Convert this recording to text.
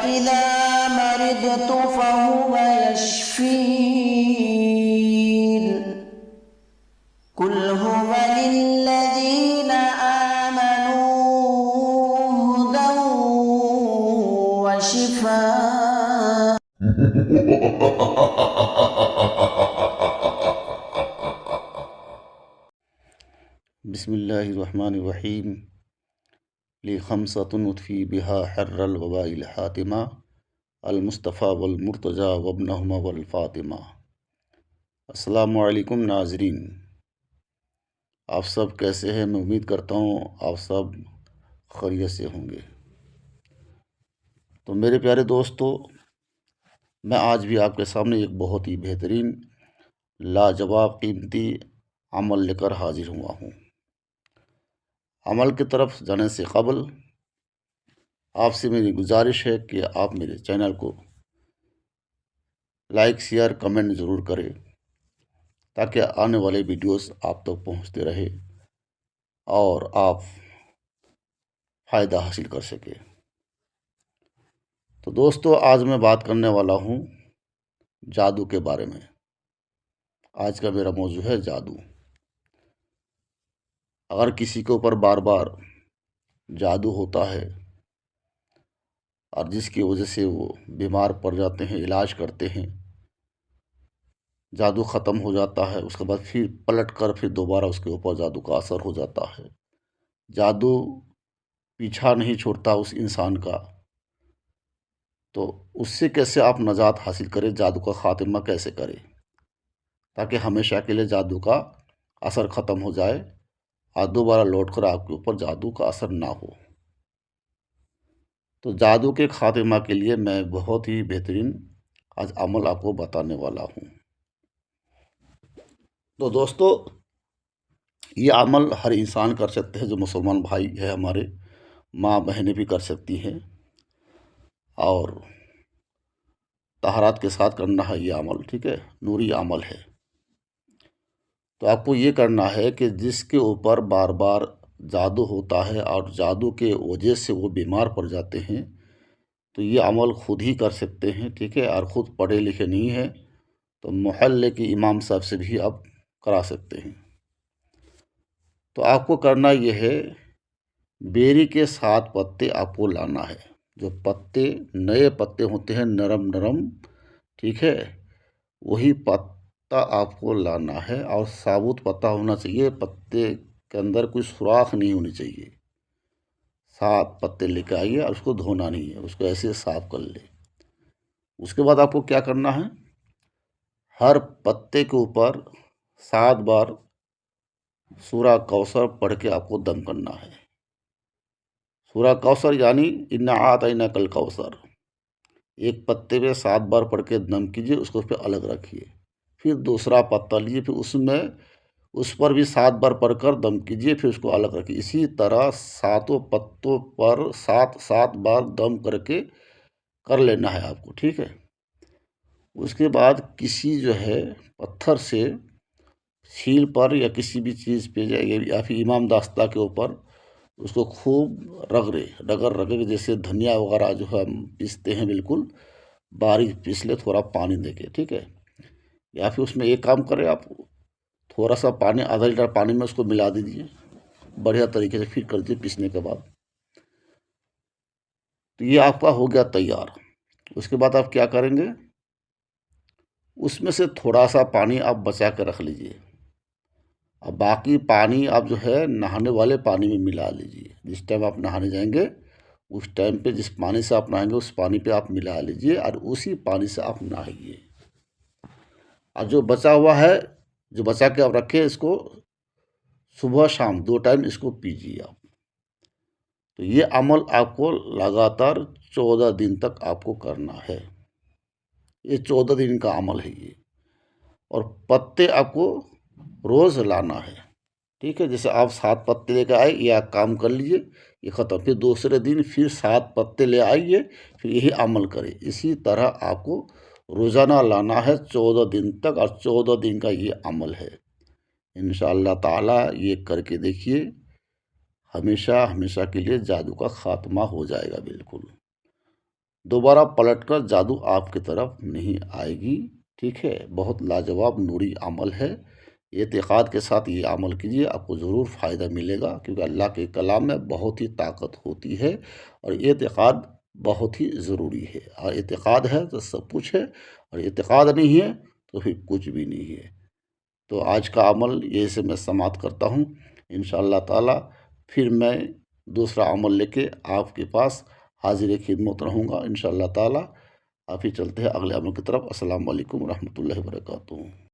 وَإِذَا مَرِضْتُ فَهُوَ يَشْفِينِ قُلْ هُوَ لِلَّذِينَ آمَنُوا هُدًى وَشِفَاءٌ. بسم اللہ الرحمن الرحیم لخمسۃ اطفی بہا حر الوباء الحاتمہ المصطفیٰ والمرتضیٰ وابنہما والفاطمہ۔ السلام علیکم ناظرین، آپ سب کیسے ہیں؟ میں امید کرتا ہوں آپ سب خیریت سے ہوں گے۔ تو میرے پیارے دوستو، میں آج بھی آپ کے سامنے ایک بہت ہی بہترین لاجواب قیمتی عمل لے کر حاضر ہوا ہوں۔ عمل کی طرف جانے سے قبل آپ سے میری گزارش ہے کہ آپ میرے چینل کو لائک، شیئر، کمنٹ ضرور کریں تاکہ آنے والے ویڈیوز آپ تک پہنچتے رہے اور آپ فائدہ حاصل کر سکیں۔ تو دوستو، آج میں بات کرنے والا ہوں جادو کے بارے میں۔ آج کا میرا موضوع ہے جادو۔ اگر کسی کے اوپر بار بار جادو ہوتا ہے اور جس کی وجہ سے وہ بیمار پڑ جاتے ہیں، علاج کرتے ہیں، جادو ختم ہو جاتا ہے، اس کے بعد پھر پلٹ کر پھر دوبارہ اس کے اوپر جادو کا اثر ہو جاتا ہے، جادو پیچھا نہیں چھوڑتا اس انسان کا، تو اس سے کیسے آپ نجات حاصل کریں، جادو کا خاتمہ کیسے کریں تاکہ ہمیشہ کے لیے جادو کا اثر ختم ہو جائے اور دوبارہ لوٹ کر آپ کے اوپر جادو کا اثر نہ ہو۔ تو جادو کے خاتمہ کے لیے میں بہت ہی بہترین آج عمل آپ کو بتانے والا ہوں۔ تو دوستو، یہ عمل ہر انسان کر سکتے ہیں، جو مسلمان بھائی ہے ہمارے، ماں بہنیں بھی کر سکتی ہیں، اور طہارت کے ساتھ کرنا ہے یہ عمل، ٹھیک ہے، نوری عمل ہے۔ تو آپ کو یہ کرنا ہے کہ جس کے اوپر بار بار جادو ہوتا ہے اور جادو کے وجہ سے وہ بیمار پڑ جاتے ہیں، تو یہ عمل خود ہی کر سکتے ہیں، ٹھیک ہے، اور خود پڑھے لکھے نہیں ہیں تو محلے کے امام صاحب سے بھی آپ کرا سکتے ہیں۔ تو آپ کو کرنا یہ ہے، بیری کے 7 پتے آپ کو لانا ہے، جو پتے نئے پتے ہوتے ہیں، نرم نرم، ٹھیک ہے، وہی پتا آپ کو لانا ہے، اور ثابوت پتا ہونا چاہیے، پتے کے اندر کوئی سوراخ نہیں ہونی چاہیے۔ 7 پتے لے کے آئیے اور اس کو دھونا نہیں ہے، اس کو ایسے صاف کر لے۔ اس کے بعد آپ کو کیا کرنا ہے، ہر پتے کے اوپر 7 بار سورہ کوثر پڑھ کے آپ کو دم کرنا ہے۔ سورہ کوثر یعنی انا اعطیناک الکوثر، ایک پتے پہ 7 بار پڑھ کے دم کیجیے، اس کو اس پہ الگ رکھیے، پھر دوسرا پتا لیجیے، پھر اس پر بھی 7 بار پڑھ کر دم کیجیے، پھر اس کو الگ رکھیے۔ اسی طرح 7 پتوں پر 7 بار دم کر لینا ہے آپ کو، ٹھیک ہے۔ اس کے بعد کسی جو ہے پتھر سے چھیل پر یا کسی بھی چیز پہ یا پھر امام داستہ کے اوپر اس کو خوب رگڑے، جیسے دھنیا وغیرہ جو ہم پیستے ہیں، بالکل باریک پیس لے، تھوڑا پانی دے کے، ٹھیک ہے۔ یا پھر اس میں ایک کام کریں، آپ تھوڑا سا پانی، آدھا لیٹر پانی میں اس کو ملا دیجیے، بڑھیا طریقے سے پھر کر دیجیے پیسنے کے بعد۔ تو یہ آپ کا ہو گیا تیار۔ اس کے بعد آپ کیا کریں گے، اس میں سے تھوڑا سا پانی آپ بچا کے رکھ لیجیے، اور باقی پانی آپ جو ہے نہانے والے پانی میں ملا لیجیے۔ جس ٹائم آپ نہانے جائیں گے، اس ٹائم پہ جس پانی سے آپ نہائیں گے اس پانی پہ آپ ملا لیجیے، اور اسی پانی سے آپ نہائیے۔ اور جو بچا ہوا ہے، جو بچا کے آپ رکھے، اس کو صبح شام 2 ٹائم اس کو پیجیے آپ۔ تو یہ عمل آپ کو لگاتار 14 دن تک آپ کو کرنا ہے، یہ 14 دن کا عمل ہے یہ۔ اور پتے آپ کو روز لانا ہے، ٹھیک ہے، جیسے آپ 7 پتے لے کے آئے، یہ آپ کام کر لیجیے، یہ ختم، پھر دوسرے دن پھر 7 پتے لے آئیے، پھر یہی عمل کریں۔ اسی طرح آپ کو روزانہ لانا ہے 14 دن تک، اور 14 دن کا یہ عمل ہے۔ انشاءاللہ تعالی یہ کر کے دیکھیے، ہمیشہ کے لیے جادو کا خاتمہ ہو جائے گا، بالکل۔ دوبارہ پلٹ کر جادو آپ کی طرف نہیں آئے گی، ٹھیک ہے؟ بہت لاجواب نوری عمل ہے، اعتقاد کے ساتھ یہ عمل کیجیے، آپ کو ضرور فائدہ ملے گا، کیونکہ اللہ کے کلام میں بہت ہی طاقت ہوتی ہے اور اعتقاد بہت ہی ضروری ہے، اور اعتقاد ہے تو سب کچھ ہے، اور اعتقاد نہیں ہے تو پھر کچھ بھی نہیں ہے۔ تو آج کا عمل یہ سے میں سماعت کرتا ہوں، انشاءاللہ تعالی پھر میں دوسرا عمل لے کے آپ کے پاس حاضر خدمت رہوں گا انشاءاللہ تعالی۔ آپ ہی چلتے ہیں اگلے عمل کی طرف۔ السلام علیکم ورحمۃ اللہ وبرکاتہ۔